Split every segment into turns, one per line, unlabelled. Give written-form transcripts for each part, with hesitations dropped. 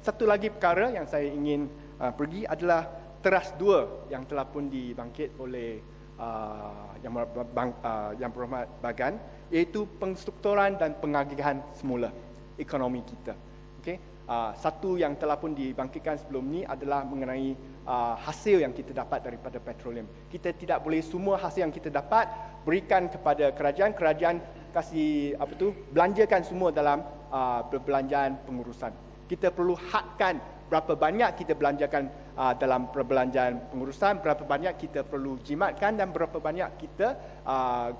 Satu lagi perkara yang saya ingin pergi adalah teras 2 yang telah pun dibangkit oleh Yang Berhormat Bagan, iaitu pengstrukturan dan pengagihan semula ekonomi kita. Okay? Satu yang telah pun dibangkitkan sebelum ni adalah mengenai hasil yang kita dapat daripada petroleum. Kita tidak boleh semua hasil yang kita dapat berikan kepada kerajaan. Kerajaan kasih belanjakan semua dalam perbelanjaan pengurusan. Kita perlu hadkan berapa banyak kita belanjakan dalam perbelanjaan pengurusan, berapa banyak kita perlu jimatkan dan berapa banyak kita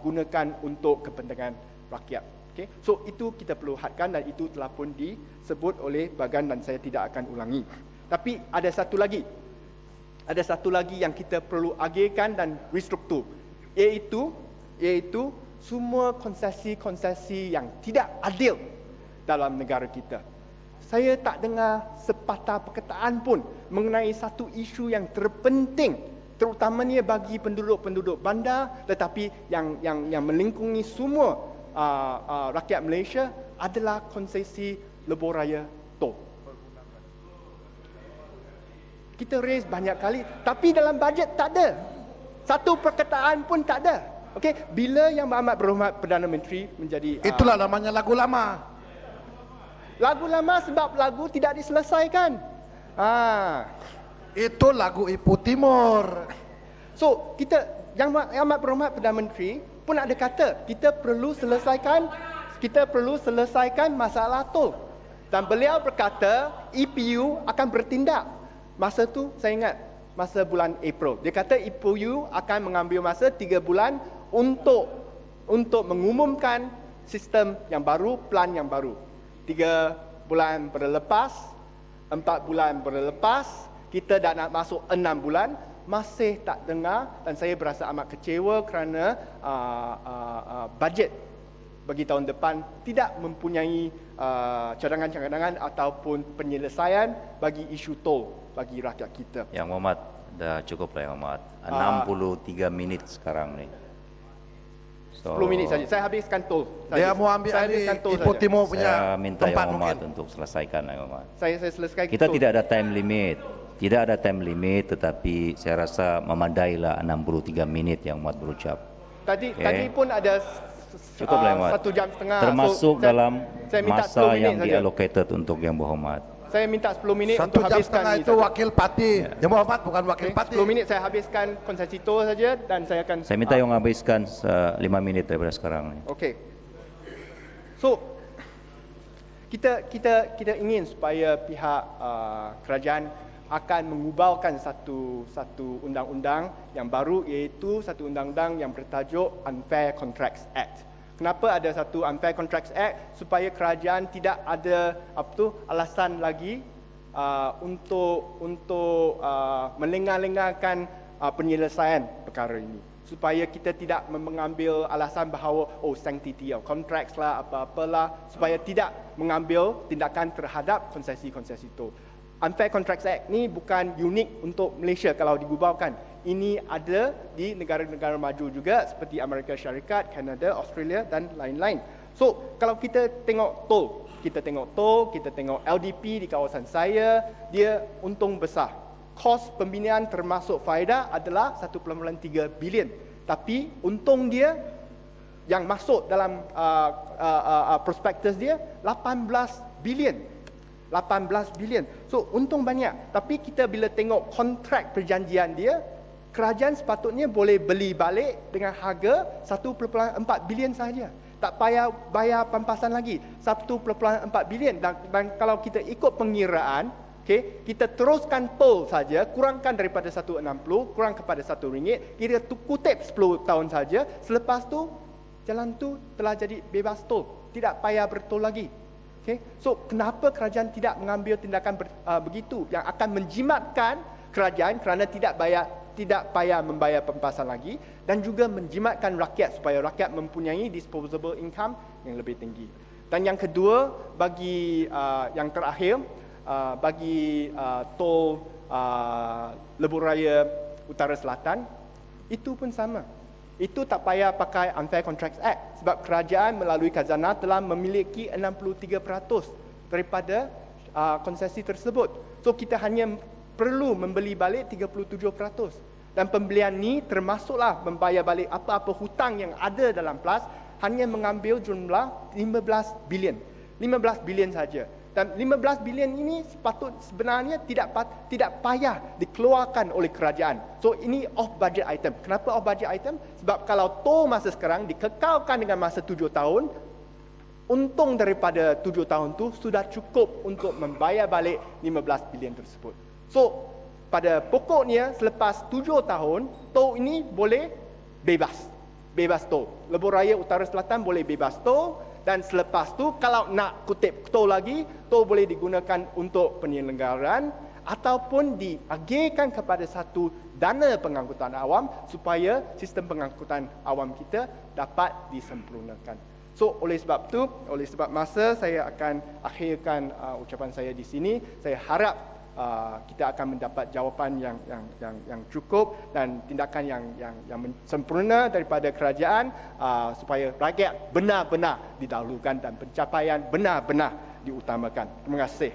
gunakan untuk kepentingan rakyat. Okay? So itu kita perlu hadkan dan itu telah pun disebut oleh Bagan dan saya tidak akan ulangi. Tapi ada satu lagi yang kita perlu agihkan dan restruktur, iaitu semua konsesi-konsesi yang tidak adil dalam negara kita. Saya tak dengar sepatah perkataan pun mengenai satu isu yang terpenting, terutamanya bagi penduduk-penduduk bandar, tetapi yang melingkungi semua rakyat Malaysia adalah konsesi lebuh raya tol. Kita raise banyak kali, tapi dalam bajet tak ada. Satu perkataan pun tak ada. Okey, bila Yang Amat Berhormat Perdana Menteri menjadi
itulah namanya lagu lama.
Lagu lama sebab lagu tidak diselesaikan.
Itu lagu Ibu Timur.
So, Yang Amat Berhormat Perdana Menteri pun ada kata, kita perlu selesaikan masalah tol. Dan beliau berkata, EPU akan bertindak. Masa tu saya ingat, masa bulan April. Dia kata EPU akan mengambil masa 3 bulan untuk mengumumkan sistem yang baru, plan yang baru. 3 bulan berlepas, 4 bulan berlepas, kita dah nak masuk 6 bulan, masih tak dengar, dan saya berasa amat kecewa kerana bajet bagi tahun depan tidak mempunyai cadangan-cadangan ataupun penyelesaian bagi isu tol bagi rakyat kita.
Yang Muhammad, dah cukup lah Yang Muhammad. 63 minit sekarang ni.
10 minit saja. Saya habiskan tol.
Dia mau ambil Ibu Timur punya
saya minta
tempat
Yang Muhammad
mungkin.
untuk selesaikan Yang Muhammad.
Saya selesaikan.
Kita tidak ada time limit. Tidak ada time limit, tetapi saya rasa memadailah 63 minit Yang Muhammad berucap.
Tadi pun ada
Cukuplah Yang Muhammad.
1 jam setengah.
Termasuk dalam
saya minta
masa
10 minit
yang
saja.
diallocated untuk Yang Berhormat.
Saya minta 10 minit
1
untuk
jam
habiskan
setengah
ini
itu
saja.
wakil parti. Yang Muhammad bukan wakil parti.
10 minit saya habiskan konsesi tol saja dan saya akan.
Saya minta Yang habiskan 5 minit daripada sekarang ni.
Okey. So kita ingin supaya pihak kerajaan akan mengubahkan satu undang-undang yang baru, iaitu satu undang-undang yang bertajuk Unfair Contracts Act. Kenapa ada satu Unfair Contracts Act? Supaya kerajaan tidak ada alasan lagi untuk melengah-lengahkan penyelesaian perkara ini. Supaya kita tidak mengambil alasan bahawa sanctity of contracts lah, apa-apalah, supaya tidak mengambil tindakan terhadap konsesi-konsesi itu. Unfair Contracts Act ni bukan unik untuk Malaysia kalau digubahkan. Ini ada di negara-negara maju juga seperti Amerika Syarikat, Kanada, Australia dan lain-lain. So, kalau kita tengok tol, kita tengok LDP di kawasan saya, dia untung besar. Kos pembinaan termasuk faedah adalah 1.3 bilion. Tapi untung dia yang masuk dalam prospektus dia 18 bilion. 18 bilion. So, untung banyak. Tapi kita bila tengok kontrak perjanjian dia, kerajaan sepatutnya boleh beli balik dengan harga 1.4 bilion sahaja. Tak payah bayar pampasan lagi. 1.4 bilion. Dan kalau kita ikut pengiraan, kita teruskan tol saja, kurangkan daripada 1.60, kurang kepada RM1, kita kutip 10 tahun saja. Selepas tu, jalan tu telah jadi bebas tol. Tidak payah bertol lagi. So, kenapa kerajaan tidak mengambil tindakan begitu yang akan menjimatkan kerajaan kerana tidak payah membayar pampasan lagi, dan juga menjimatkan rakyat supaya rakyat mempunyai disposable income yang lebih tinggi. Dan yang kedua, bagi yang terakhir, bagi tol lebuh raya Utara Selatan, itu pun sama. Itu tak payah pakai Unfair Contracts Act sebab kerajaan melalui khazanah telah memiliki 63% daripada konsesi tersebut. So kita hanya perlu membeli balik 37%. Dan pembelian ni termasuklah membayar balik apa-apa hutang yang ada dalam PLAS, hanya mengambil jumlah 15 bilion. 15 bilion saja. Dan 15 bilion ini sebenarnya tidak payah dikeluarkan oleh kerajaan. So ini off budget item. Kenapa off budget item? Sebab kalau tol masa sekarang dikekalkan dengan masa 7 tahun, untung daripada 7 tahun tu sudah cukup untuk membayar balik 15 bilion tersebut. So pada pokoknya selepas 7 tahun, tol ini boleh bebas tol. Lebuh Raya Utara Selatan boleh bebas tol, dan selepas tu kalau nak kutip tol lagi, tol boleh digunakan untuk penyelenggaraan ataupun diagihkan kepada satu dana pengangkutan awam supaya sistem pengangkutan awam kita dapat disempurnakan. So oleh sebab masa, saya akan akhirkan ucapan saya di sini. Saya harap kita akan mendapat jawapan yang cukup dan tindakan yang sempurna daripada kerajaan supaya rakyat benar-benar didahulukan dan pencapaian benar-benar diutamakan. Terima kasih.